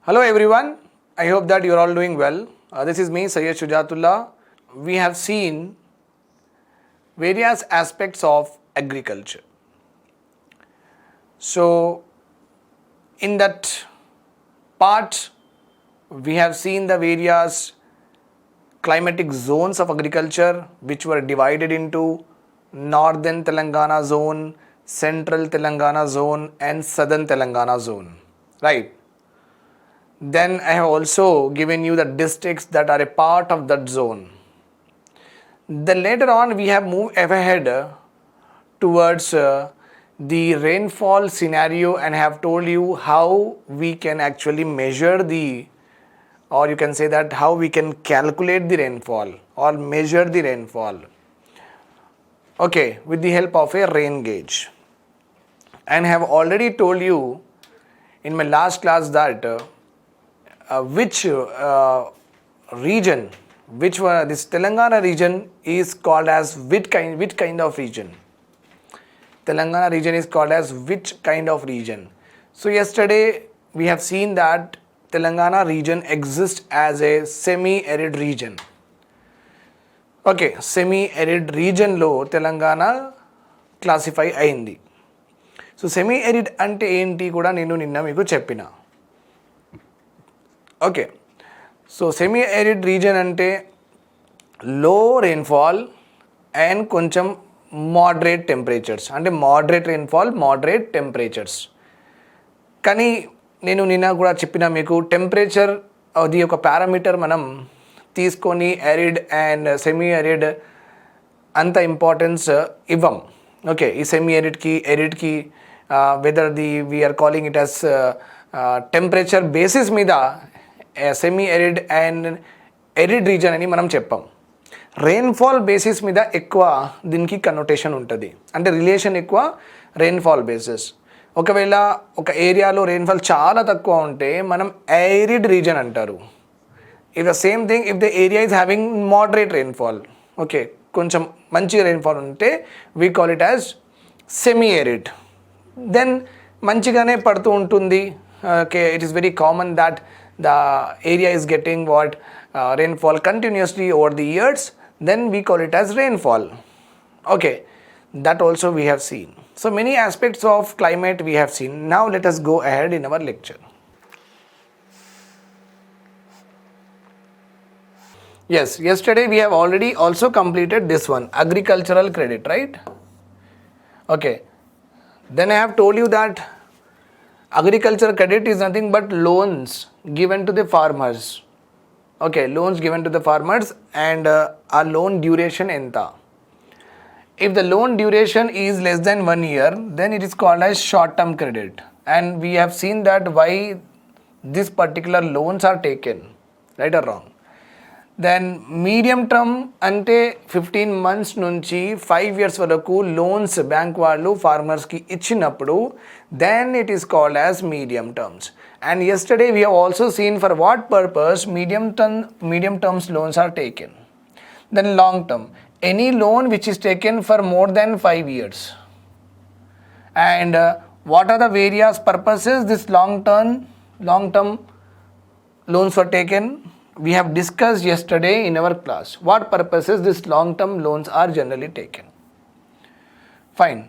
Hello everyone, I hope that you are all doing well. This is me, Sujath. We have seen various aspects of agriculture. So, in that part, we have seen the various climatic zones of agriculture which were divided into Northern Telangana zone, Central Telangana zone, and Southern Telangana zone. Right? Then I have also given you the districts that are a part of that zone. Then later on we have moved ahead towards the rainfall scenario and have told you how we can actually measure or you can say that how we can calculate the rainfall or measure the rainfall. Okay, with the help of a rain gauge. And have already told you in my last class that which region, this Telangana region is called as which kind of region? Telangana region is called as which kind of region? So yesterday we have seen that Telangana region exists as a semi-arid region. Okay, semi-arid region lo Telangana classify అయింది. So semi arid అంటే ఏంటి కూడా నేను నిన్న మీకు చెప్పిన. Okay, so semi arid reason అంటే లో రెయిన్ఫాల్ అండ్ కొంచెం మోడరేట్ టెంపరేచర్స్, అంటే మోడరేట్ రెయిన్ఫాల్ మోడరేట్ టెంపరేచర్స్. కానీ నేను నిన్న కూడా చెప్పిన మీకు టెంపరేచర్ అది ఒక పారామీటర్ మనం తీసుకొని ఎరిడ్ అండ్ సెమీ ఎరిడ్ అంత ఇంపార్టెన్స్ ఇవ్వం. ఓకే, ఈ సెమీ ఎరిడ్కి whether we're calling it as temperature basis మీద semi arid and arid region అని మనం చెప్పాం. రెయిన్ఫాల్ బేసిస్ మీద ఎక్కువ దీనికి కన్నోటేషన్ ఉంటుంది, అంటే రిలేషన్ ఎక్కువ రెయిన్ఫాల్ బేసిస్. ఒకవేళ ఒక ఏరియాలో రెయిన్ఫాల్ చాలా తక్కువ ఉంటే మనం ఎరిడ్ రీజన్ అంటారు. If the same thing if the area is having moderate rainfall, okay కొంచెం మంచి రెయిన్ఫాల్ ఉంటే we call it as semi arid. Then మంచిగానే పడుతూ ఉంటుంది. Okay, it is very common that the area is getting rainfall continuously over the years, then we call it as rainfall. Okay, that also we have seen. So many aspects of climate we have seen. Now let us go ahead in our lecture. Yes, yesterday we have already also completed this one, agricultural credit, right? Okay, then I have told you that agriculture credit is nothing but loans given to the farmers. Okay, loans given to the farmers and our loan duration enta. If the loan duration is less than 1 year, then it is called as short term credit. And we have seen that why this particular loans are taken, right or wrong. Then medium term అంటే 15 months నుంచి 5 years వరకు loans bank వాళ్ళు ఫార్మర్స్కి ఇచ్చినప్పుడు then it is called as medium terms. And yesterday we have also seen for what purpose medium terms loans are taken. Then long term, any loan which is taken for more than 5 years. And what are the various purposes this long term loans were taken? We have discussed yesterday in our class what purposes this long term loans are generally taken. Fine,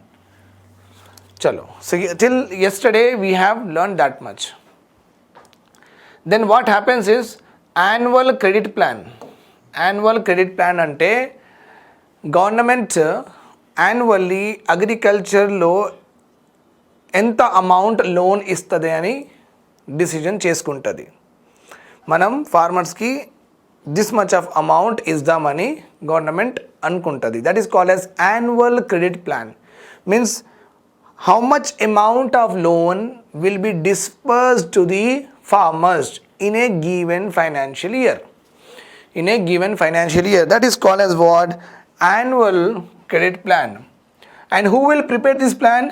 chalo, so till yesterday we have learned that much. Then what happens is annual credit plan ante government annually agriculture lo enta amount loan istade ani decision చేసుకుంటది. మనం ఫార్మర్స్కి this much of amount ఇద్దామని government అనుకుంటుంది. That is called as annual credit plan. Means how much amount of loan will be dispersed to the farmers in a given financial year. That is called as what? Annual credit plan. And who will prepare this plan?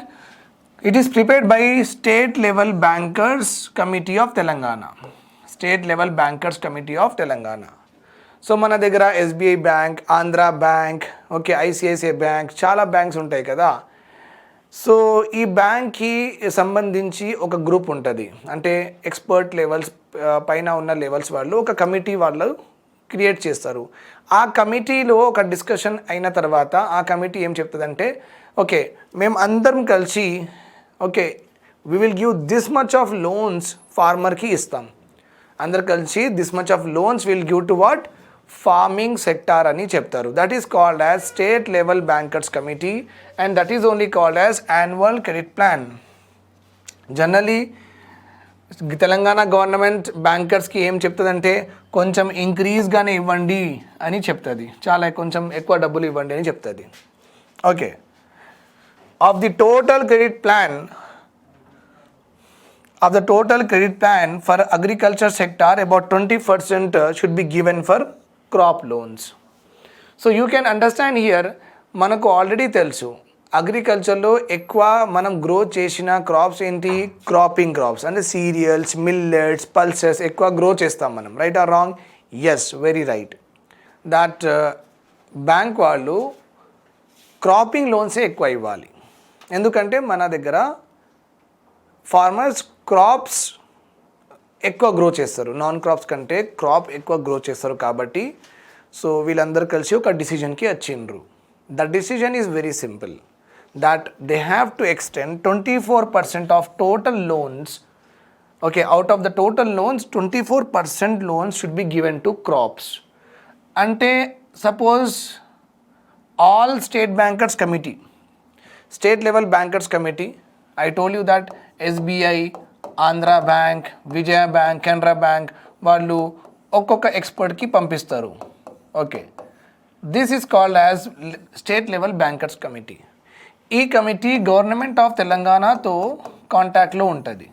It is prepared by State Level Bankers Committee of Telangana. So మన దగ్గర SBI bank, Andhra bank, okay ICICI bank, చాలా banks ఉంటాయి కదా. So ఈ బ్యాంక్కి సంబంధించి ఒక group ఉంటుంది, అంటే ఎక్స్పర్ట్ లెవెల్స్ పైన ఉన్న లెవెల్స్ వాళ్ళు ఒక కమిటీ వాళ్ళు క్రియేట్ చేస్తారు. ఆ కమిటీలో ఒక డిస్కషన్ అయిన తర్వాత ఆ కమిటీ ఏం చెప్తుందంటే, ఓకే మేము అందరం కలిసి okay we will give this much of loans ఫార్మర్కి ఇస్తాం, అందరు కలిసి this much of loans will give to what farming sector అని చెప్తారు. That is called as state level bankers committee and that is only called as annual credit plan. Generally Telangana government బ్యాంకర్స్కి ఏం చెప్తుందంటే కొంచెం ఇంక్రీజ్గానే ఇవ్వండి అని చెప్తుంది, చాలా కొంచెం ఎక్కువ డబ్బులు ఇవ్వండి అని చెప్తుంది. Okay, of the total credit plan for agriculture sector about 20% should be given for crop loans. So you can understand here, మనకు ఆల్రెడీ తెలుసు అగ్రికల్చర్లో ఎక్కువ మనం గ్రో చేసిన క్రాప్స్ ఏంటి, క్రాపింగ్ క్రాప్స్ అంటే సీరియల్స్, మిల్లెట్స్, పల్సెస్ ఎక్కువ గ్రో చేస్తాం మనం. Right or wrong? Yes, very right. That bank వాళ్ళు క్రాపింగ్ లోన్సే ఎక్కువ ఇవ్వాలి, ఎందుకంటే మన దగ్గర ఫార్మర్స్ క్రాప్స్ ఎక్కువ గ్రో చేస్తారు, నాన్ క్రాప్స్ కంటే క్రాప్ ఎక్కువ గ్రో చేస్తారు కాబట్టి. సో వీళ్ళందరూ కలిసి ఒక డిసిజన్కి వచ్చిండ్రు. The decision is very simple, that they have to extend 24% of total loans. Okay, out of the total loans 24% loans should be given to crops. Ante suppose all state bankers committee, state level bankers committee, I told you that SBI, Andhra Bank, Vijaya Bank, Canara Bank వాళ్ళు ఒక్కొక్క ఎక్స్పర్ట్కి పంపిస్తారు. Okay, this is called as state level bankers committee. ఈ committee government of తెలంగాణతో కాంటాక్ట్లో ఉంటుంది.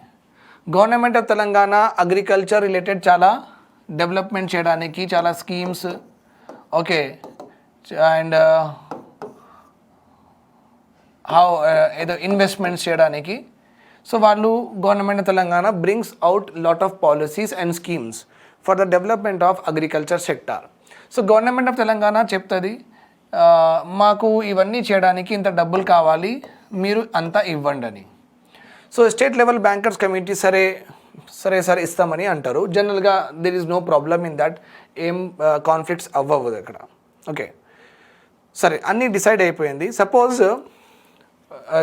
Government of Telangana agriculture related చాలా development చేయడానికి చాలా స్కీమ్స్, ఓకే, అండ్ ఏదో ఇన్వెస్ట్మెంట్స్ చేయడానికి. సో వాళ్ళు government of Telangana brings out lot of policies and schemes for the development of agriculture sector. So government of Telangana చెప్తుంది మాకు ఇవన్నీ చేయడానికి ఇంత డబ్బులు కావాలి, మీరు అంతా ఇవ్వండి అని. So state level bankers committee సరే ఇస్తామని అంటారు. జనరల్గా there is no problem in that, ఏం కాన్ఫ్లిక్ట్స్ అవ్వదు అక్కడ. ఓకే, సరే అన్నీ డిసైడ్ అయిపోయింది. Suppose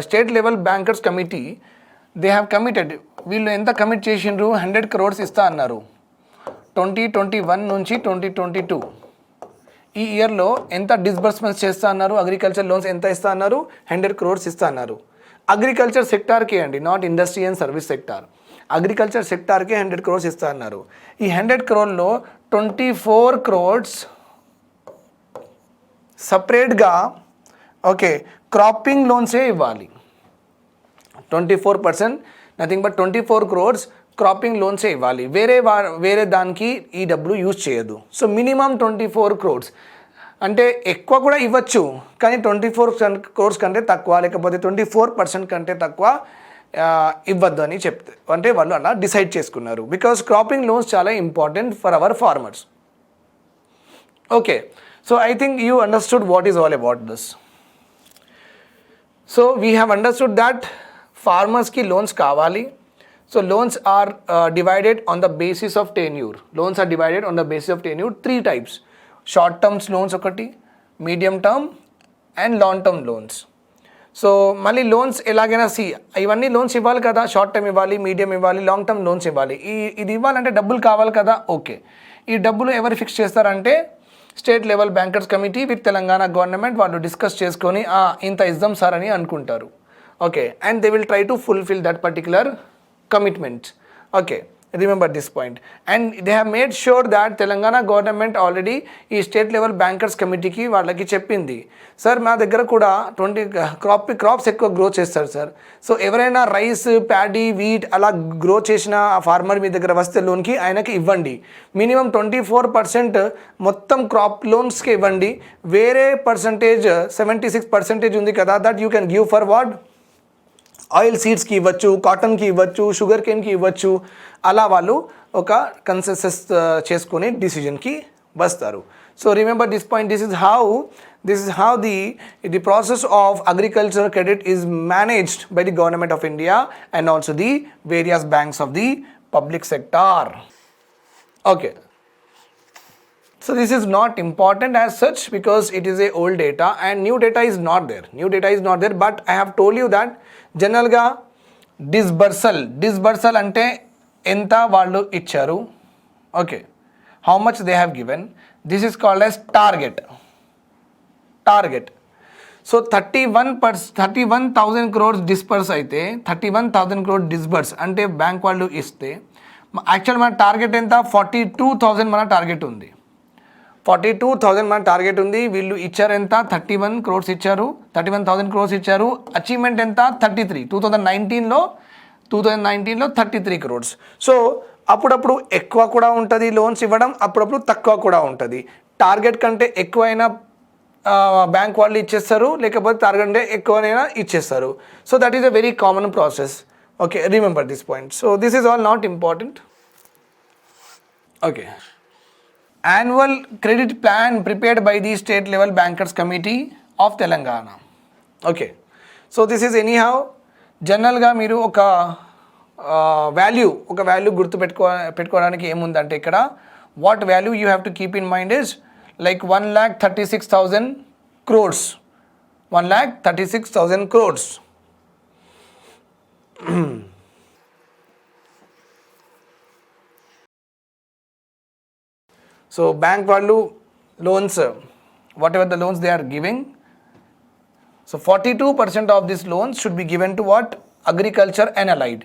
state level bankers committee they have committed, వీళ్ళు ఎంత కమిట్ చేసిండ్రు, 100 crores ఇస్తా అన్నారు 2021 నుంచి 2022. ఈ ఇయర్లో ఎంత డిస్బర్స్మెంట్స్ చేస్తా అన్నారు, అగ్రికల్చర్ లోన్స్ ఎంత ఇస్తా అన్నారు, 100 crores ఇస్తా అన్నారు. అగ్రికల్చర్ సెక్టార్కే అండి, not industry and service sector, agriculture సెక్టార్కే 100 crores ఇస్తా అన్నారు. ఈ 100 crores 24 crores సపరేట్గా ఓకే క్రాపింగ్ లోన్సే ఇవ్వాలి. 24%, నథింగ్ బట్ 24 crores క్రాపింగ్ లోన్సే ఇవ్వాలి, వేరే దానికి ఈ డబ్బులు యూజ్ చేయదు. సో మినిమం 24 crores, అంటే ఎక్కువ కూడా ఇవ్వచ్చు కానీ 24 crores కంటే తక్కువ, లేకపోతే 24% కంటే తక్కువ ఇవ్వద్దు అని చెప్తే, అంటే వాళ్ళు అలా డిసైడ్ చేసుకున్నారు. బికాస్ క్రాపింగ్ లోన్స్ చాలా important for our farmers. Okay, so I think you understood what is all about this. So we have understood that ఫార్మర్స్కి లోన్స్ కావాలి. So loans are divided on the basis of tenure. Loans are divided on the basis of tenure 3 types. Short terms loans ఒకటి, medium term and long term loans. So మళ్ళీ loans ఎలాగైనా ఇవన్నీ loans ఇవ్వాలి కదా, short term ఇవ్వాలి, medium ఇవ్వాలి, long term loans ఇవ్వాలి. ఇది ఇవ్వాలంటే డబ్బులు కావాలి కదా. ఓకే, ఈ డబ్బులు ఎవరు ఫిక్స్ చేస్తారంటే state level bankers committee with Telangana government వాళ్ళు డిస్కస్ చేసుకొని ఇంత ఇద్దాం సార్ అని అనుకుంటారు. Okay, and they will try to fulfil that particular commitment. Okay, remember this point. And they have made sure that Telangana government already ఈ state level bankers కమిటీకి వాళ్ళకి చెప్పింది, సార్ మా దగ్గర కూడా 20 క్రాప్స్ ఎక్కువ గ్రో చేస్తారు సార్. సో ఎవరైనా రైస్, ప్యాడీ, వీట్ అలా గ్రో చేసిన ఆ ఫార్మర్ మీ దగ్గర వస్తే లోన్కి ఆయనకి ఇవ్వండి. మినిమం 24% మొత్తం క్రాప్ లోన్స్కి ఇవ్వండి. వేరే పర్సంటేజ్ 76% ఉంది కదా, that you can give for what, oil సీడ్స్కి ఇవ్వచ్చు, కాటన్కి ఇవ్వచ్చు, షుగర్ కేన్కి ఇవ్వచ్చు. అలా వాళ్ళు ఒక కన్సెన్సస్ చేసుకుని డిసిజన్కి వస్తారు. So remember this point, this is how This is how the process of agricultural credit is managed by the government of India and also the various banks of the public sector. Okay. So this is not important as such because it is a old data and new data is not there. New data is not there, but I have told you that general ga disbursal ante enta vallu icharu. Okay. How much they have given. This is called as target. So 31,000 crores disperse అయితే 31,000 crores disburse అంటే bank వాళ్ళు ఇస్తే actual మన target ఎంత 42,000 మన target ఉంది. 42,000 మన target ఉంది. వీళ్ళు ఇచ్చారు ఎంత 31 crores ఇచ్చారు, 31,000 crores ఇచ్చారు. అచీవ్మెంట్ ఎంత 33. 2019లో 33 crores. సో అప్పుడప్పుడు ఎక్కువ కూడా ఉంటుంది లోన్స్ ఇవ్వడం, అప్పుడప్పుడు తక్కువ కూడా ఉంటుంది. టార్గెట్ కంటే ఎక్కువైనా బ్యాంక్ వాళ్ళు ఇచ్చేస్తారు, లేకపోతే టార్గెట్ అంటే ఎక్కువనైనా ఇచ్చేస్తారు. So that is a very common process. Okay, remember this point. So this is all not important. Okay, annual credit plan prepared by the state level bankers committee of Telangana. Okay, so this is anyhow జనరల్గా మీరు ఒక value పెట్టుకోవడానికి ఏముందంటే ఇక్కడ what value you have to keep in mind is like 1,36,000 crores. 1,36,000 crores. So bank value loans, whatever the loans they are giving, so 42% of these loans should be given to what? Agriculture and allied.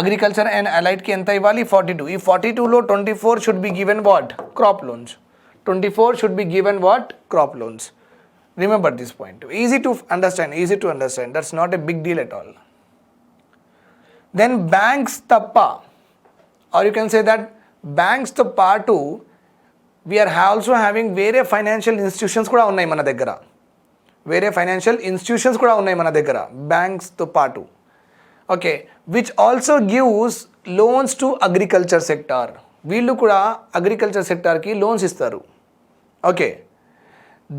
Agriculture and allied ki enta ivali 42. Ee 42 lo 24 should be given what? Crop loans. 24 should be given what? Crop loans. Remember this point. Easy to understand. That's not a big deal at all. Then banks tappa, or you can say that banks tappa too, we are also having various financial institutions kuda unnai mana daggara. Banks tappa too. Okay, which also gives loans to agriculture sector. వీళ్ళు కూడా agriculture సెక్టార్కి loans ఇస్తారు. Okay,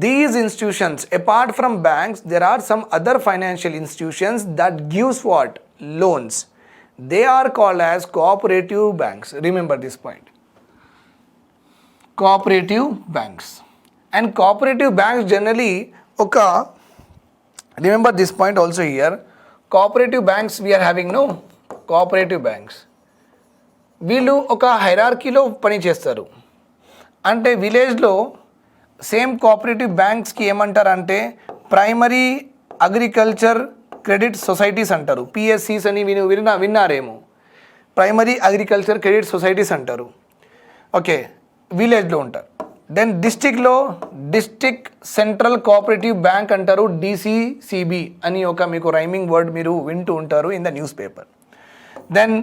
these institutions apart from banks there are some other financial institutions that gives what? Loans. They are called as cooperative banks. Remember this point. Cooperative banks. And cooperative banks generally remember this point also here. Cooperative banks we're having cooperative banks వీళ్ళు ఒక హైరార్కీలో పనిచేస్తారు. అంటే విలేజ్లో same cooperative బ్యాంక్స్కి ఏమంటారంటే primary agriculture credit societies అంటారు. పిఎస్సిస్ అని విన్నారేమో. ప్రైమరీ అగ్రికల్చర్ క్రెడిట్ సొసైటీస్ అంటారు. ఓకే, విలేజ్లో ఉంటారు. దెన్ డిస్టిక్లో డిస్టిక్ సెంట్రల్ కోఆపరేటివ్ బ్యాంక్ అంటారు. డిసిసిబి అని మీకు రైమింగ్ వర్డ్ మీరు వింటూ ఉంటారు in the newspaper. Then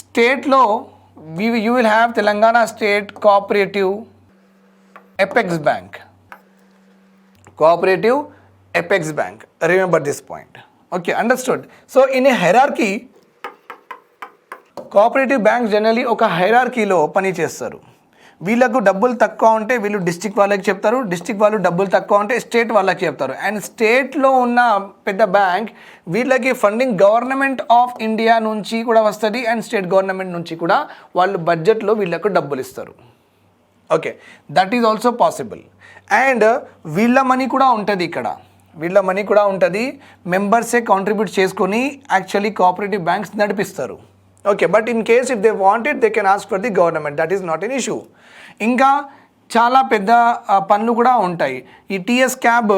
స్టేట్లో you will have Telangana State Cooperative Apex Bank. Cooperative Apex Bank. Remember this point. Okay, understood. So in a hierarchy, cooperative banks generally oka hierarchy lo pani chestaru. వీళ్ళకు డబ్బులు తక్కువ ఉంటే వీళ్ళు district వాళ్ళకి చెప్తారు, district వాళ్ళు డబ్బులు తక్కువ ఉంటే స్టేట్ వాళ్ళకి చెప్తారు. అండ్ స్టేట్లో ఉన్న పెద్ద బ్యాంక్ వీళ్ళకి ఫండింగ్ గవర్నమెంట్ ఆఫ్ ఇండియా నుంచి కూడా వస్తుంది అండ్ స్టేట్ గవర్నమెంట్ నుంచి కూడా వాళ్ళు బడ్జెట్లో వీళ్ళకు డబ్బులు ఇస్తారు. Okay, that is also possible. And వీళ్ళ మనీ కూడా ఉంటుంది ఇక్కడ. మెంబర్సే కాంట్రిబ్యూట్ చేసుకొని యాక్చువల్లీ కోఆపరేటివ్ బ్యాంక్స్ నడిపిస్తారు. Okay, but in case if they want it they can ask for the government. That is not an issue. ఇంకా చాలా పెద్ద పనులు కూడా ఉంటాయి. ఈ TS cab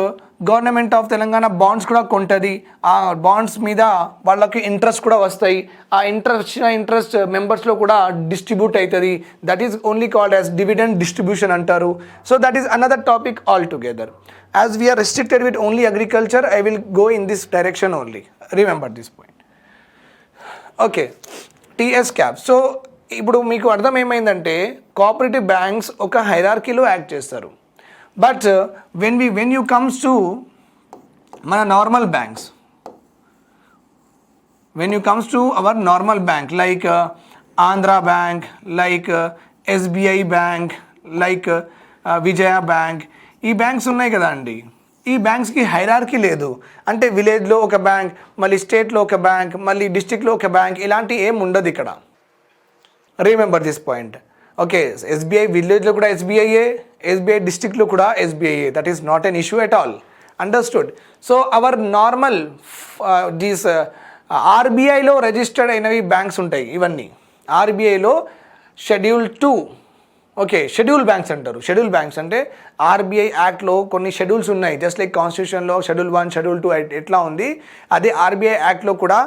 government of Telangana bonds కూడా కొంటుంది. ఆ బాండ్స్ మీద వాళ్ళకి ఇంట్రెస్ట్ కూడా వస్తాయి. ఆ ఇంట్రెస్ట్ మెంబర్స్లో కూడా డిస్ట్రిబ్యూట్ అవుతుంది. That is only called as dividend distribution అంటారు. So that is another topic altogether. As we're restricted with only agriculture, I will go in this direction only. Remember this point. Okay, TS CAB. So ఇప్పుడు మీకు అర్థం ఏమైందంటే cooperative banks ఒక హైరార్కీలో act చేస్తారు. But when you comes to మన normal banks, when you comes to our normal bank like Andhra Bank, like SBI Bank, like Vijaya Bank, ఈ banks ఉన్నాయి కదా అండి, ఈ బ్యాంక్స్కి హైరార్కీ లేదు. అంటే విలేజ్లో ఒక బ్యాంక్, మళ్ళీ స్టేట్లో ఒక బ్యాంక్, మళ్ళీ డిస్టిక్లో ఒక బ్యాంక్, ఇలాంటి ఏం ఉండదు ఇక్కడ. Remember this point. Okay, SBI విలేజ్లో కూడా ఎస్బీఐఏ, ఎస్బీఐ డిస్టిక్లో కూడా ఎస్బీఐఏ. That is not an issue at all. Understood. So our normal these ఆర్బీఐలో రిజిస్టర్డ్ అయినవి బ్యాంక్స్ ఉంటాయి. ఇవన్నీ ఆర్బీఐలో షెడ్యూల్ 2, ఓకే, షెడ్యూల్ బ్యాంక్స్ అంటారు. షెడ్యూల్ బ్యాంక్స్ అంటే ఆర్బీఐ యాక్ట్లో కొన్ని షెడ్యూల్స్ ఉన్నాయి. జస్ట్ లైక్ కాన్స్టిట్యూషన్లో షెడ్యూల్ 1, షెడ్యూల్ 2 ఎట్లా ఉంది, అదే ఆర్బీఐ యాక్ట్లో కూడా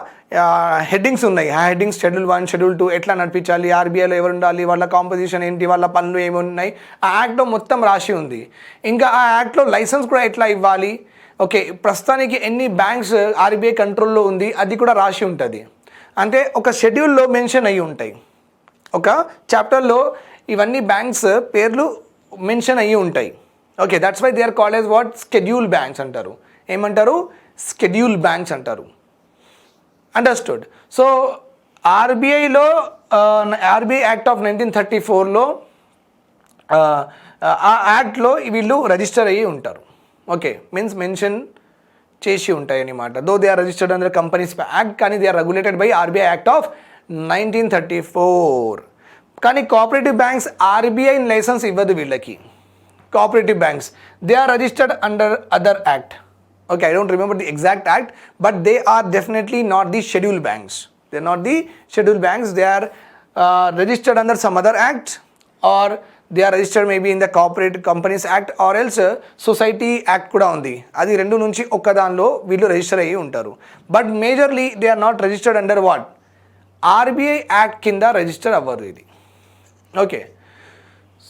హెడ్డింగ్స్ ఉన్నాయి. ఆ హెడ్డింగ్స్ షెడ్యూల్ 1, షెడ్యూల్ 2 ఎట్లా నడిపించాలి, ఆర్బీఐలో ఎవరు ఉండాలి, వాళ్ళ కాంపోజిషన్ ఏంటి, వాళ్ళ పనులు ఏమి ఉన్నాయి, ఆ యాక్ట్లో మొత్తం రాసి ఉంది. ఇంకా ఆ యాక్ట్లో లైసెన్స్ కూడా ఎట్లా ఇవ్వాలి, ఓకే, ప్రస్తుతానికి ఎన్ని బ్యాంక్స్ ఆర్బీఐ కంట్రోల్లో ఉంది అది కూడా రాసి ఉంటుంది. అంటే ఒక షెడ్యూల్లో మెన్షన్ అయ్యి ఉంటాయి. ఒక చాప్టర్లో ఇవన్నీ బ్యాంక్స్ పేర్లు మెన్షన్ అయ్యి ఉంటాయి. Okay, that's why they are called as what, schedule banks అంటారు. ఏమంటారు? షెడ్యూల్ బ్యాంక్స్ అంటారు. అండర్స్టూడ్. సో ఆర్బీఐలో ఆర్బీఐ యాక్ట్ ఆఫ్ 1934లో ఆ యాక్ట్లో వీళ్ళు రిజిస్టర్ అయ్యి ఉంటారు. ఓకే, మీన్స్ మెన్షన్ చేసి ఉంటాయి అన్నమాట. Though they are registered under companies act, కానీ they are regulated by RBI act of 1934. కానీ కోఆపరేటివ్ బ్యాంక్స్ ఆర్బీఐ లైసెన్స్ ఇవ్వదు వీళ్ళకి. Cooperative banks they are registered under other act. Okay, I don't remember the exact act, but they are definitely not the schedule banks. They are not the schedule banks. They are registered under some other act, or they are registered maybe in the cooperative companies act, or else society act కూడా ఉంది. అది రెండు నుంచి ఒక్క దానిలో వీళ్ళు register అయ్యి ఉంటారు. But majorly they are not registered under what, RBI act కింద రిజిస్టర్ అవ్వదు ఇది. Okay,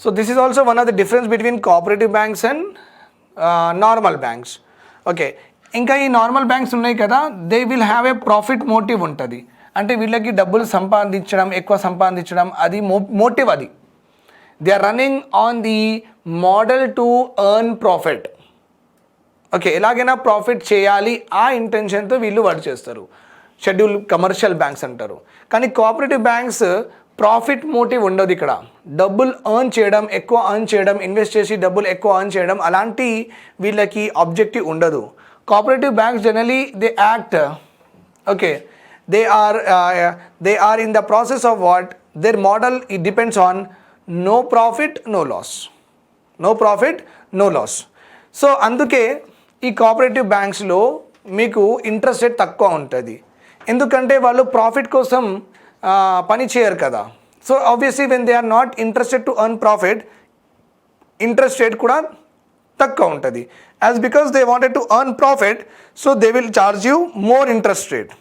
so this is also one of the difference between cooperative banks and normal banks. Okay, ఇంకా ఈ నార్మల్ బ్యాంక్స్ ఉన్నాయి కదా, they will have a profit motive ఉంటుంది. అంటే వీళ్ళకి డబ్బులు సంపాదించడం, ఎక్కువ సంపాదించడం, అది మోటివ్. అది they are running on the model to earn profit. Okay, ఎలాగైనా ప్రాఫిట్ చేయాలి ఆ ఇంటెన్షన్తో వీళ్ళు వర్క్ చేస్తారు. షెడ్యూల్ కమర్షియల్ బ్యాంక్స్ అంటారు. కానీ కోఆపరేటివ్ బ్యాంక్స్ ప్రాఫిట్ మోటివ్ ఉండదు. ఇక్కడ డబ్బులు ఎర్న్ చేయడం, ఎక్కువ ఎర్న్ చేయడం, ఇన్వెస్ట్ చేసి డబ్బులు ఎక్కువ ఎర్న్ చేయడం, అలాంటి వీళ్ళకి ఆబ్జెక్టివ్ ఉండదు. Cooperative banks generally they act, okay, they are in the process of what, their model it depends on no profit no loss, no profit no loss. So అందుకే ఈ కోఆపరేటివ్ బ్యాంక్స్లో మీకు ఇంట్రెస్ట్ రేట్ తక్కువ ఉంటుంది. ఎందుకంటే వాళ్ళు profit కోసం పని చేయరు కదా. So obviously when they are not interested to earn profit, interest rate కూడా తక్కువ ఉంటుంది. As because they wanted to earn profit, so they will charge you more interest rate.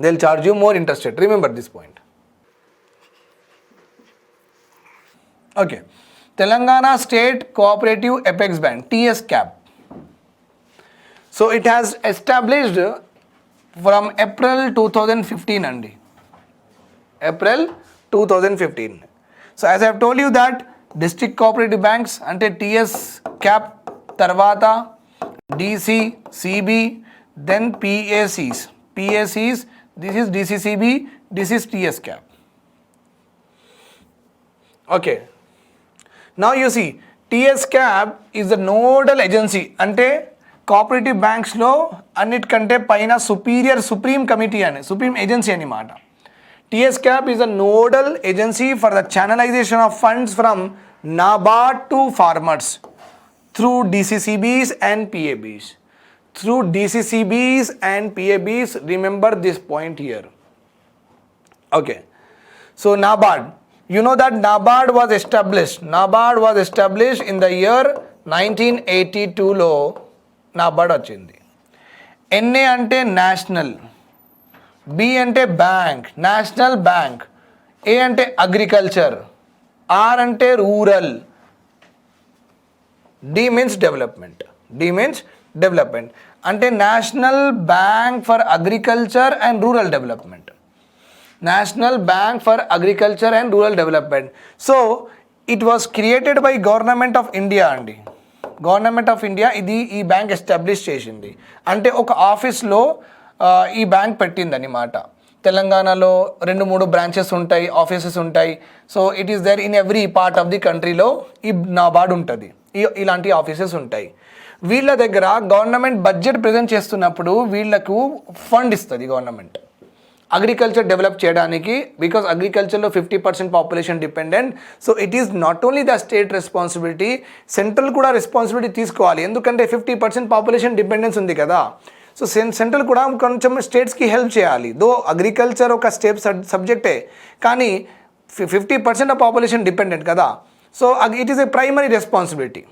They will charge you more interest rate. Remember this point. Okay, Telangana state cooperative apex bank, TSCAP. So it has established from April 2015 అండి, April 2015. So as I have told you that district cooperative banks అంటే TSCAP తర్వాత DC, CB, then PACs, this is DCCB, this is TSCAP. Okay, now you see TSCAP is the nodal agency. అంటే cooperative బ్యాంక్స్లో అన్నిటికంటే పైన supreme committee అని, supreme agency అన్నమాట. TSCAP is a nodal agency for the channelization of funds from NABARD to farmers through DCCBs and PABs. Through DCCBs and PABs, remember this point here. Okay, so NABARD, you know that NABARD was established in the year 1982లో NABARD వచ్చింది. NA అంటే national, B అంటే bank, national bank, A అంటే agriculture, R అంటే rural, D means development. అంటే national bank for agriculture and rural development. National bank for agriculture and rural development. So it was created by government of India అండి. Government of India ఈ bank establish చేసింది. అంటే ఒక ఆఫీస్లో ఈ bank పెట్టిందన్నమాట. తెలంగాణలో 2-3 branches ఉంటాయి, ఆఫీసెస్ ఉంటాయి. So it is there in every part of the కంట్రీలో ఈ NABARD ఉంటుంది, ఇలాంటి ఆఫీసెస్ ఉంటాయి. వీళ్ళ దగ్గర గవర్నమెంట్ బడ్జెట్ ప్రజెంట్ చేస్తున్నప్పుడు వీళ్ళకు ఫండ్ ఇస్తుంది గవర్నమెంట్ అగ్రికల్చర్ డెవలప్ చేయడానికి, బికాస్ అగ్రికల్చర్లో 50% population dependent. So it is not only the state responsibility, central కూడా రెస్పాన్సిబిలిటీ తీసుకోవాలి. ఎందుకంటే 50% పాపులేషన్ డిపెండెన్స్ ఉంది కదా. సో సెంట్రల్ కూడా కొంచెం స్టేట్స్కి హెల్ప్ చేయాలి. దో అగ్రికల్చర్ ఒక స్టేట్ సబ్జెక్టే, కానీ 50% ఆఫ్ పాపులేషన్ డిపెండెంట్ కదా. So it is a primary responsibility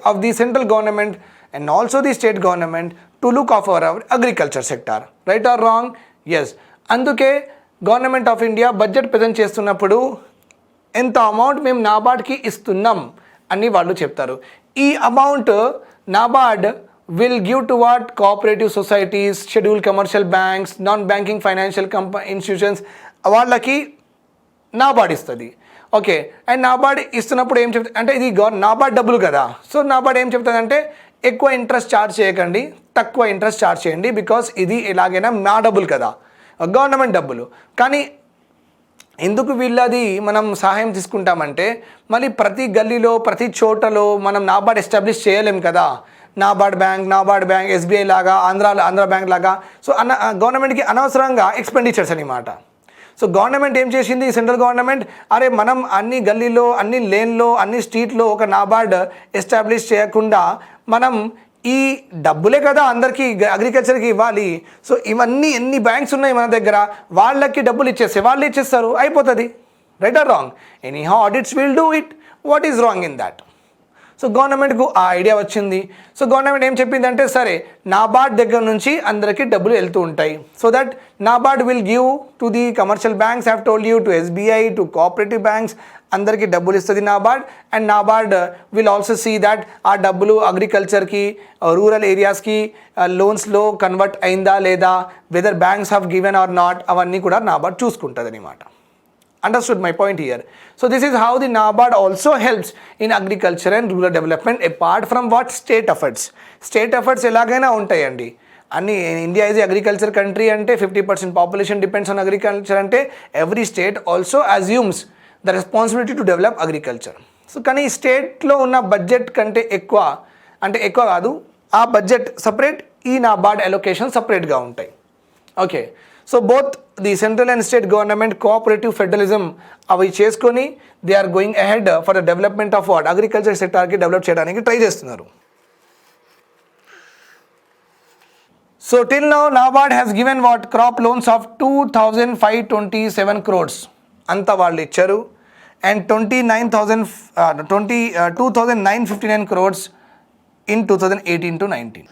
of the central government and also the state government to look after our agriculture sector. Right or wrong? Yes. అందుకే government of India budget present చేస్తున్నప్పుడు ఎంత amount మేము నాబార్డ్కి ఇస్తున్నాం అని వాళ్ళు చెప్తారు. ఈ amount NABARD will give to what cooperative societies, schedule commercial banks, non banking financial institutions వాళ్ళకి నాబార్డ్ ఇస్తుంది. అండ్ నాబార్డ్ ఇస్తున్నప్పుడు ఏం చెప్తుంది అంటే ఇది నాబార్డ్ డబ్బులు కదా. సో నాబార్డ్ ఏం చెప్తుందంటే ఎక్కువ ఇంట్రెస్ట్ ఛార్జ్ చేయకండి, తక్కువ ఇంట్రెస్ట్ ఛార్జ్ చేయండి, బికాస్ ఇది ఎలాగైనా నా డబ్బులు కదా, గవర్నమెంట్ డబ్బులు. కానీ ఎందుకు వీళ్ళది మనం సహాయం తీసుకుంటామంటే మళ్ళీ ప్రతి గల్లీలో ప్రతి చోటలో మనం నాబార్డ్ ఎస్టాబ్లిష్ చేయలేం కదా. నాబార్డ్ బ్యాంక్ ఎస్బీఐ లాగా ఆంధ్ర బ్యాంక్ లాగా. సో గవర్నమెంట్కి అనవసరంగా ఎక్స్పెండిచర్స్ అనమాట. సో గవర్నమెంట్ ఏం చేసింది, సెంట్రల్ గవర్నమెంట్, అరే మనం అన్ని గల్లీలో, అన్ని లేన్లో, అన్ని స్ట్రీట్లో ఒక నాబార్డ్ ఎస్టాబ్లిష్ చేయకుండా మనం ఈ డబ్బులే కదా అందరికీ అగ్రికల్చర్కి ఇవ్వాలి. సో ఇవన్నీ ఎన్ని బ్యాంక్స్ ఉన్నాయి మన దగ్గర, వాళ్ళకి డబ్బులు వాళ్ళు ఇచ్చేస్తారు, అయిపోతుంది. Right or wrong? Anyhow audits will do it. What is wrong in that? So గవర్నమెంట్కు ఆ ఐడియా వచ్చింది. సో గవర్నమెంట్ ఏం చెప్పిందంటే సరే నాబార్డ్ దగ్గర నుంచి అందరికీ డబ్బులు వెళ్తూ ఉంటాయి. So that NABARD will give to the commercial banks, have told you, to SBI, to cooperative banks, అందరికీ డబ్బులు ఇస్తుంది NABARD. And NABARD will also see that ఆ డబ్బులు అగ్రికల్చర్కి, రూరల్ ఏరియాస్కి లోన్స్లో కన్వర్ట్ అయిందా లేదా, whether banks have given or not, అవన్నీ కూడా నాబార్డ్ చూసుకుంటుంది అనమాట. Understood my point here? So this is how the NABARD also helps in agriculture and rural development apart from what state efforts. State efforts elagaina untayandi. Anni India is a agriculture country ante 50% population depends on agriculture ante every state also assumes the responsibility to develop agriculture. So kani state lo unna budget kante ekwa ante ekwa kaadu, aa budget separate, ee NABARD allocation separate ga untayi. So both the central and state government cooperative federalism అవి చేసుకొని they are going ahead for the development of what, agriculture సెక్టార్కి develop చేయడానికి try చేస్తున్నారు. So till now NABARD has given what crop loans of 2527 crores అంతా వాళ్ళు ఇచ్చారు. And 2959 crores in 2018 to 19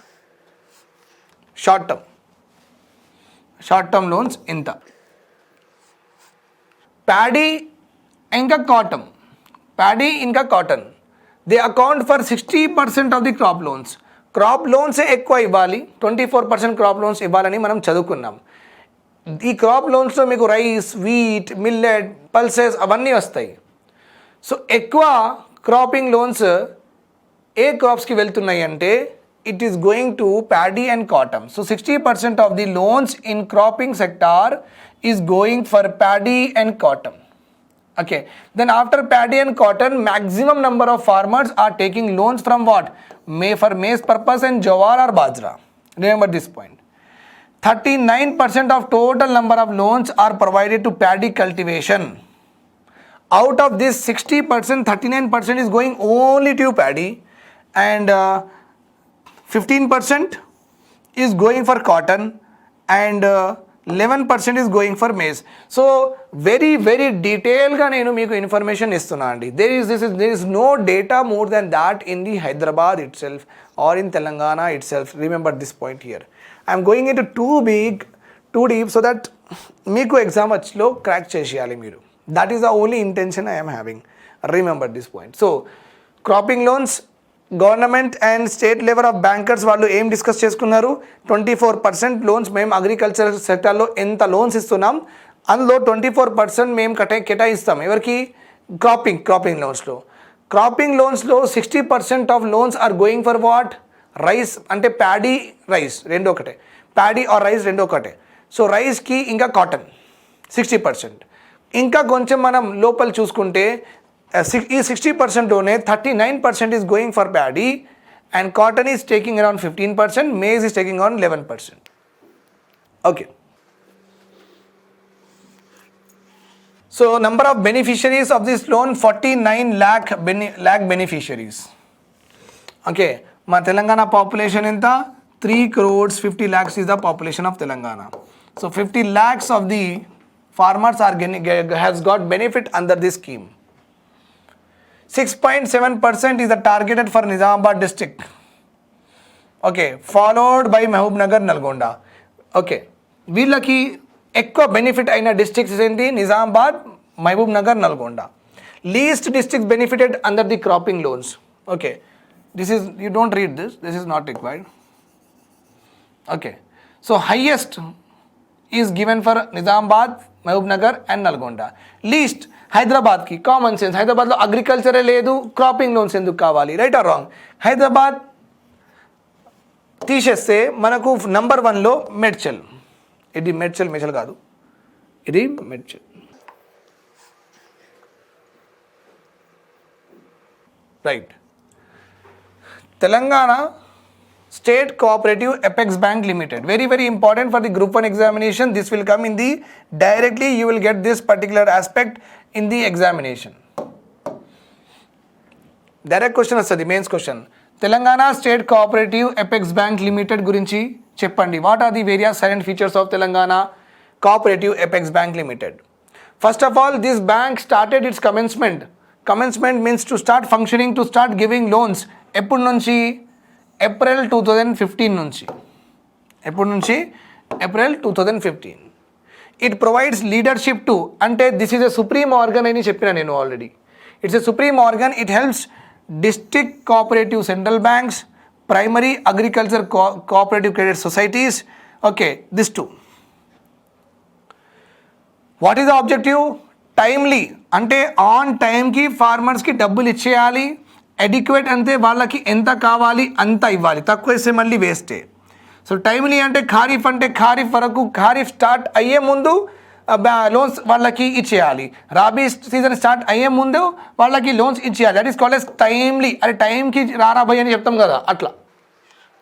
short term loans ఇంత. Paddy ఇంకా cotton they account for 60% of the crop లోన్సే ఎక్కువ ఇవ్వాలి, 24% క్రాప్ లోన్స్ ఇవ్వాలని మనం చదువుకున్నాం. ఈ క్రాప్ లోన్స్లో మీకు రైస్, వీట్, మిల్లెట్, పల్సెస్ అవన్నీ వస్తాయి. సో ఎక్కువ క్రాపింగ్ లోన్స్ ఏ క్రాప్స్కి వెళ్తున్నాయి అంటే it is going to paddy and cotton. So 60% of the loans in cropping sector is going for paddy and cotton. Then after paddy and cotton, maximum number of farmers are taking loans from what? For maize purpose and jawar or bajra. Remember this point. 39% of total number of loans are provided to paddy cultivation. Out of this 60%, 39% is going only to paddy and 15% is going for cotton and 11% is going for maize. So very detailed ga nenu meeku information istuna andi. There is no data more than that in the Hyderabad itself or in Telangana itself. Remember this point here. I am going into too deep so that meeku exam achlo crack chesiyali meeru. That is the only intention I am having. Remember this point. So cropping loans, government and state level of bankers వాళ్ళు ఏం discuss చేసుకున్నారు, 24% loans మేము agriculture సెక్టర్లో ఎంత loans ఇస్తున్నాం అందులో 24% మేము కేటాయిస్తాం ఎవరికి, క్రాపింగ్ లోన్స్లో 60% of loans are going for what, rice అంటే ప్యాడీ రైస్ రెండు ఒకటే, ప్యాడీ ఆర్ రైస్ రెండు ఒకటే. సో రైస్కి ఇంకా కాటన్ 60%. ఇంకా కొంచెం మనం లోపల చూసుకుంటే ఈ 60%లోనే 39% is going for paddy and cotton is taking around 15%, maize is taking on 11%. Okay. So number of beneficiaries of this loan, 49 lakh beneficiaries. Okay, my Telangana population in the 3 crores 50 lakhs is the population of Telangana. So 50 lakhs of the farmers are has got benefit under this scheme. 6.7% is the targeted for Nizamabad district. Okay, followed by Mahabubnagar, Nalgonda. Okay, వీళ్ళకి ఎక్కువ benefit అయిన districts ఏంటి? Nizamabad, Mahbub Nagar, Nalgonda. Least districts benefited under the cropping loans. Okay, this is, you don't read this is not required. Okay, so highest is given for Nizamabad, Mahbub Nagar and Nalgonda. Least హైదరాబాద్కి, common sense, హైదరాబాద్లో అగ్రికల్చరే లేదు, cropping loans ఎందుకు కావాలి? Right or wrong? Hyderabad తీసేస్తే మనకు number 1లో Medchal. ఇది మేడ్చల్ కాదు, ఇది Medchal. Right. Telangana State Cooperative Apex Bank Limited. Very, very important for the Group 1 examination. This will come in the, directly you will get this particular aspect in the examination. Direct question వస్తుంది, mains question. Telangana state cooperative apex bank limited గురించి చెప్పండి. What are the various salient features of Telangana cooperative apex bank limited? First of all, this bank started its commencement. Commencement means to start functioning, to start giving loans. ఎప్పటి నుంచి? April 2015 నుంచి. ఎప్పటి నుంచి? April 2015. It provides leadership to, అంటే this is a supreme organ అని చెప్పిన నేను already. It's a supreme organ. It helps district cooperative central banks, primary agriculture cooperative credit societies. Okay, this too. What is the objective? Timely, అంటే on టైంకి ఫార్మర్స్కి డబ్బులు ఇచ్చేయాలి. Adequate అంటే వాళ్ళకి ఎంత కావాలి అంత ఇవ్వాలి, తక్కువ ఇస్తే మళ్ళీ వేస్టే. సో టైమ్లీ అంటే ఖారీఫ్, అంటే ఖారీఫ్ వరకు, ఖారీఫ్ స్టార్ట్ అయ్యే ముందు లోన్స్ వాళ్ళకి ఇచ్చేయాలి. రాబీ సీజన్ స్టార్ట్ అయ్యే ముందు వాళ్ళకి లోన్స్ ఇచ్చేయాలి. That is called as timely. అరే టైంకి రారాబోయ్ అని చెప్తాం కదా, అట్లా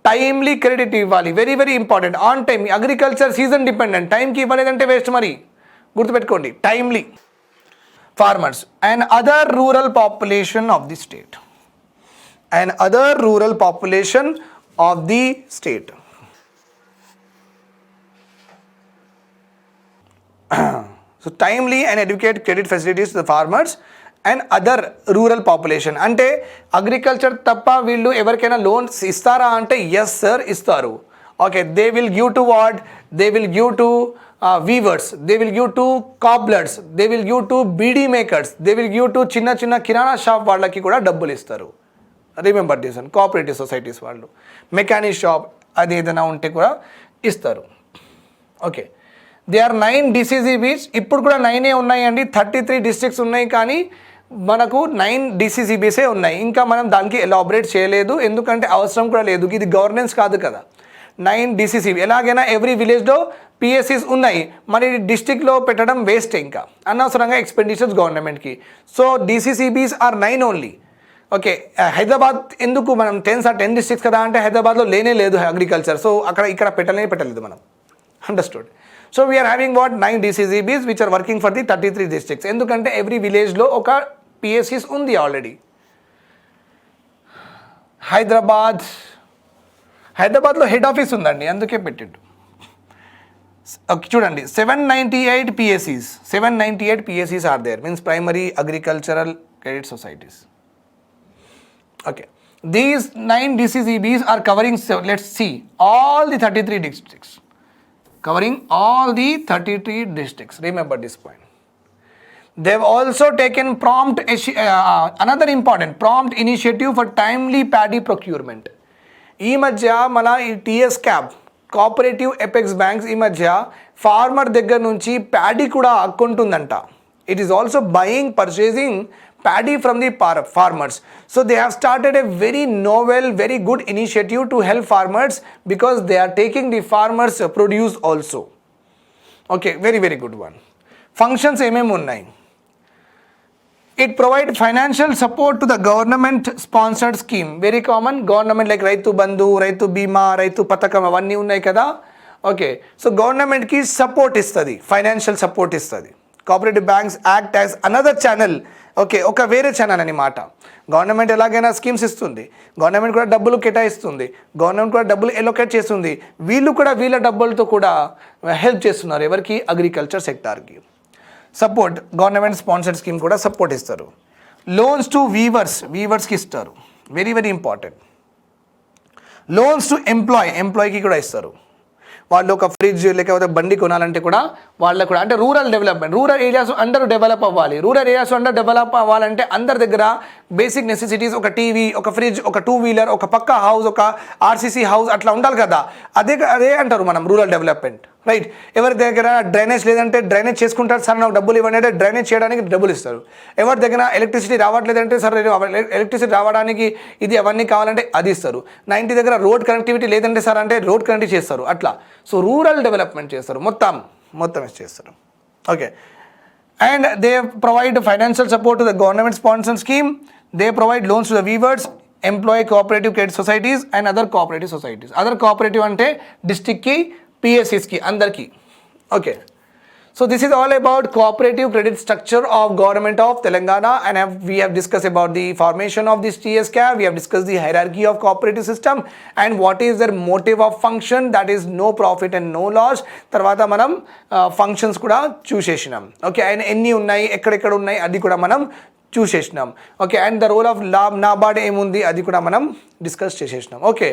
టైమ్లీ క్రెడిట్ ఇవ్వాలి. Very very important. On time. Agriculture season dependent, టైంకి ఇవ్వలేదంటే వేస్ట్. మరి గుర్తుపెట్టుకోండి, timely. Farmers and other rural population of the state, and other rural population of the state. So timely and adequate credit facilities to the farmers and other rural population. అంటే agriculture తప్ప వీళ్ళు ఎవరికైనా loans ఇస్తారా అంటే yes sir ఇస్తారు. Okay, they will give to what? They will give to weavers, they will give to cobblers, they will give to beedi makers, they will give to చిన్న చిన్న kirana shop వాళ్ళకి కూడా డబ్బులు ఇస్తారు. Remember this and cooperative societies వాళ్ళు. Mechanic shop అది ఏదైనా ఉంటే కూడా ఇస్తారు. Okay, they are 9 DCCBs. ఇప్పుడు కూడా 9 ఉన్నాయండి. 33 డిస్ట్రిక్ట్స్ ఉన్నాయి, కానీ మనకు 9 DCCBసే ఉన్నాయి. ఇంకా మనం దానికి ఎలాబరేట్ చేయలేదు, ఎందుకంటే అవసరం కూడా లేదు. ఇది గవర్నెన్స్ కాదు కదా. 9 DCCB. ఎలాగైనా ఎవ్రీ విలేజ్లో PSCs ఉన్నాయి. మరి డిస్ట్రిక్ట్లో పెట్టడం వేస్ట్, ఇంకా అనవసరంగా ఎక్స్పెండిచర్స్ గవర్నమెంట్కి. సో DCCBs ఆర్ 9 ఓన్లీ. ఓకే, హైదరాబాద్ ఎందుకు? మనం 10 డిస్ట్రిక్ట్స్ కదా అంటే హైదరాబాద్లో లేనే లేదు అగ్రికల్చర్. సో ఇక్కడ పెట్టలేదు మనం. Understood. So we're having what? 9 DCCBs which are working for the 33 districts. ఎందుకంటే ఎవ్రీ విలేజ్లో ఒక PSCs ఉంది ఆల్రెడీ. హైదరాబాద్లో హెడ్ ఆఫీస్ ఉందండి, అందుకే పెట్టిండు. ఓకే, చూడండి, 798 PSCs. 798 PSCs are there, means primary agricultural credit societies. Okay, these 9 DCCBs are covering, let's see, all the 33 districts. Covering all the 33 districts. Remember this point. They've also taken another important prompt initiative for timely paddy procurement. ఈ మధ్య మన ఈ TS CAB cooperative apex banks ఈ మధ్య farmer దగ్గర నుంచి paddy కూడా అక్కుంటుందంట. It is also buying, purchasing paddy from the farmers. So they have started a very novel, very good initiative to help farmers, because they are taking the farmers' produce also. Okay, very very good one. Functions ఏమేమి ఉన్నాయి? It provides financial support to the government sponsored scheme. Very common, government like Rythu Bandhu, రైతు బీమా, రైతు పథకం అవన్నీ ఉన్నాయి కదా. Okay, so గవర్నమెంట్కి సపోర్ట్ ఇస్తుంది, ఫైనాన్షియల్ సపోర్ట్ ఇస్తుంది. Cooperative banks act as another channel. Okay, ఒక వేరే ఛానల్ అనమాట. గవర్నమెంట్ ఎలాగైనా స్కీమ్స్ ఇస్తుంది, గవర్నమెంట్ కూడా డబ్బులు కేటాయిస్తుంది, గవర్నమెంట్ కూడా డబ్బులు ఎలొకేట్ చేస్తుంది. వీళ్ళు కూడా వీళ్ళ డబ్బులతో కూడా హెల్ప్ చేస్తున్నారు ఎవరికి? అగ్రికల్చర్ సెక్టార్కి. సపోర్ట్, గవర్నమెంట్ స్పాన్సర్డ్ స్కీమ్ కూడా సపోర్ట్ ఇస్తారు. లోన్స్ టు వీవర్స్కి ఇస్తారు, very very important. Loans to ఎంప్లాయ్కి కూడా ఇస్తారు. వాళ్ళు ఒక ఫ్రిడ్జ్ లేకపోతే బండి కొనాలంటే కూడా వాళ్ళకు కూడా, అంటే రూరల్ డెవలప్మెంట్, రూరల్ ఏరియాస్ అందరూ డెవలప్ అవ్వాలి. రూరల్ ఏరియాస్ అందరూ డెవలప్ అవ్వాలంటే అందరి దగ్గర బేసిక్ నెసెసిటీస్, ఒక టీవీ, ఒక ఫ్రిడ్జ్, ఒక 2-వీలర్, ఒక పక్కా హౌస్, ఒక ఆర్సీసీ హౌస్ అట్లా ఉండాలి కదా. అదే అంటారు మనం రూరల్ డెవలప్మెంట్, రైట్. ఎవరి దగ్గర డ్రైనేజ్ లేదంటే డ్రైనేజ్ చేసుకుంటారు, సార్ నాకు డబ్బులు ఇవ్వండి అంటే డ్రైనేజ్ చేయడానికి డబ్బులు ఇస్తారు. ఎవరి దగ్గర ఎలక్ట్రిసిటీ రావట్లేదంటే సార్ ఎలక్ట్రిసిటీ రావడానికి ఇది అవన్నీ కావాలంటే అది ఇస్తారు. నా ఇంటి దగ్గర రోడ్ కనెక్టివిటీ లేదంటే సార్ అంటే రోడ్ కనెక్టివిటీ చేస్తారు. అట్లా సో రూరల్ డెవలప్మెంట్ చేస్తారు, మొత్తం చేస్తారు. Okay, and they provide financial support to the government sponsor scheme. They provide loans to the weavers, employee cooperative credit societies and other cooperative societies. Other cooperative అంటే డిస్ట్రిక్ట్కి, PSCకి, అందరికీ. Okay, so this is all about cooperative credit structure of government of Telangana, and we have discussed about the formation of this TSCAF. We have discussed the hierarchy of cooperative system and what is their motive of function, that is no profit and no loss. తర్వాత మనం functions కూడా చూసేసినాం. Okay, and ఎన్ని ఉన్నాయి, ఎక్కడెక్కడ ఉన్నాయి అది కూడా మనం చూసేసినాం. Okay, and the role of NABARD ఏముంది అది కూడా మనం డిస్కస్ చేసేసినాం. ఓకే,